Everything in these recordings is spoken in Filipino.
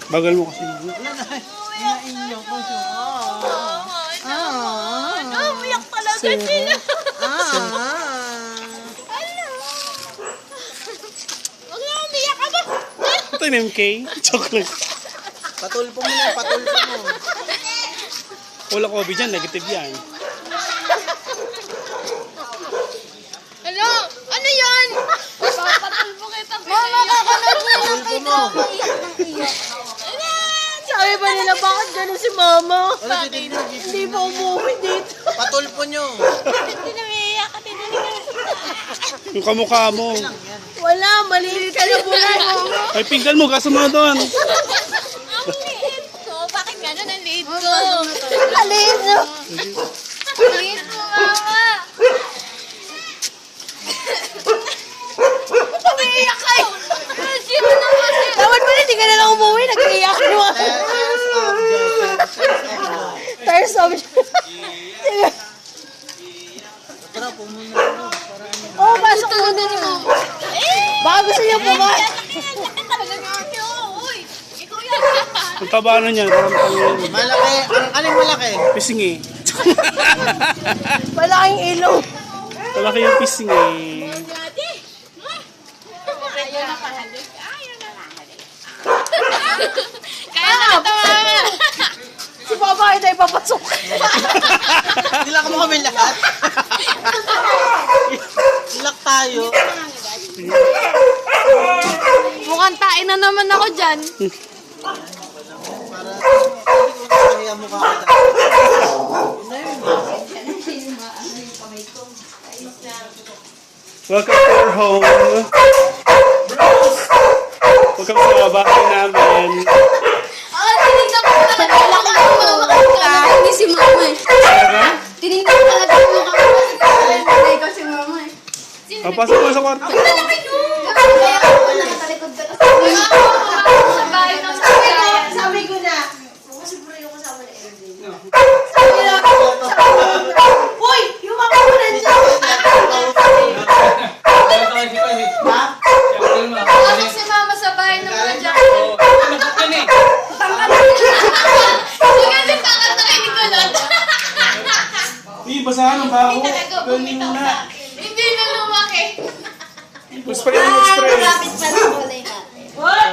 Bagal mo kasi. Inyo ko siya. Umiyak talaga sila. Huwag na umiyak ka ba? Ito yung MK. Chocolate. Patulpo mo na, patulpo mo. Wala COVID dyan. Negative yan. Hello? Ano yan? Papatulpo kita. Mama, kakanood mo lang Patulpo mo. Sabi ba nila, bakit gano'n si mama? Ano si Tignan? Hindi pa umuwi dito. Patulpo nyo. Hindi na umiiyak ka, Yung kamukha mo. wala, maliit ka na buhay mo. Ay, pinggan mo. Kaso mo doon. Ang liit ko. Bakit gano'n ang liit ko? Ang liit no? Ang liit ko, mama. Umiiyak kayo. Sino na kasi? Dapat pala hindi ka na lang umuwi. Nag-iiyak mo. First object. Tara, pumunta mo. Para ano. Oh, pasok mo doon mo. Baka gusto niyo pumasok. Talaga nga niyo. Uy, ikaw yan. Ang taba na niyan. Parang Malaki. Aling malaki? pising eh. Malaking ilong. Malaki yung pising eh. Dati. Ayaw na kahalik. Ayaw na kahalik. Kaya na ito, mama. Si Papa ay tayo papasok. Nilak mo kami lahat. Nilak tayo. Mukhang tain na naman ako dyan. Para kaya mukha kita. Welcome to our home. Welcome sa bahay namin. Tinignan ko talaga yung mama kasi hindi si mama eh. Sarah? Tinignan ko talaga yung mukha ko kasi ikaw si mama eh. Pasok mo sa kwarto. Kaya ako nakatalikod ka kasi. Sa bahay ng kaya. Sabi ko na. Kasi bro yung kasama na Evelyn. Sabi na. Uy! Yung mama ko nandiyan. Pasok si mama sa bahay ng mga dyan. Kasi tangat na kayo ni Kulot. Hindi, basahan ang baho. Hindi talaga Gawin mo na. Hindi na lumaki. Spray mo, spray. pa ng kulay natin. What?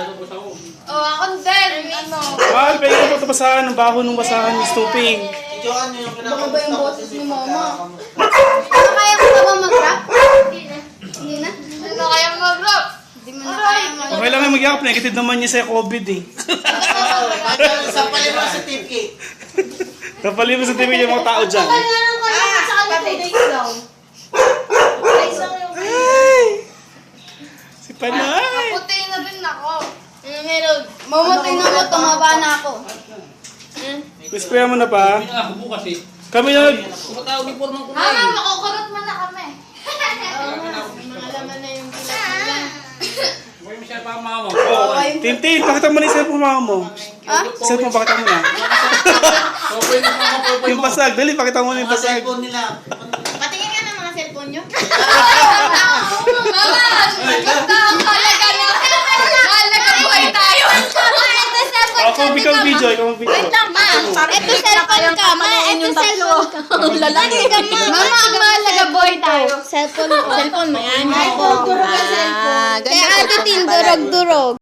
Oh, ako din. Ano? Mahal, pwede mo ito basahan. Ang baho nung basahan ni Stooping. Joan nyo yung kinakamusta. Baka ba yung boses ni Mama? Kinakamusta. Ano kaya mo ba mag-rap? Hindi na. Hindi na? Ano kaya mag-rap? Hindi mo na kaya mag-rap. Okay lang yung mag-iap. Negative naman niya sa COVID eh. Sa palibang sa certificate. Napali mo sa TV yung mga tao dyan. Kaya lang kaya sa kanya 2 days daw. 2 days lang yung Ay! Si Panay! Puti na din ako. Meron. Mamatay na ako, tumaba na ako. Spray mo na pa. Ako bukas eh. Kami nag... Tumatawag ni Forman ko Mama, makukurot mo na kami. Mga laman na yung pinag-ulan. Huwag mo siya pa mama. Tintin, pakita mo na yung cellphone mama mo. Ha? Cellphone, pakita mo na. Popoy na mama, popoy Yung mo. pasag, dali, pakita mo na yung Mga pasag. cellphone nila. Patingin ka ng mga cellphone nyo. Mama, basta ang halaga na. Halaga buhay tayo. Ito cellphone Ako, ikaw video, ikaw video. Ma, ito cellphone ka. Ma, ito cellphone ka. Lalaki ka, ma. Mama, ang mahalaga buhay tayo. Cellphone mo yan. Ay, durog ang cellphone. Kaya ate tin, durog-durog.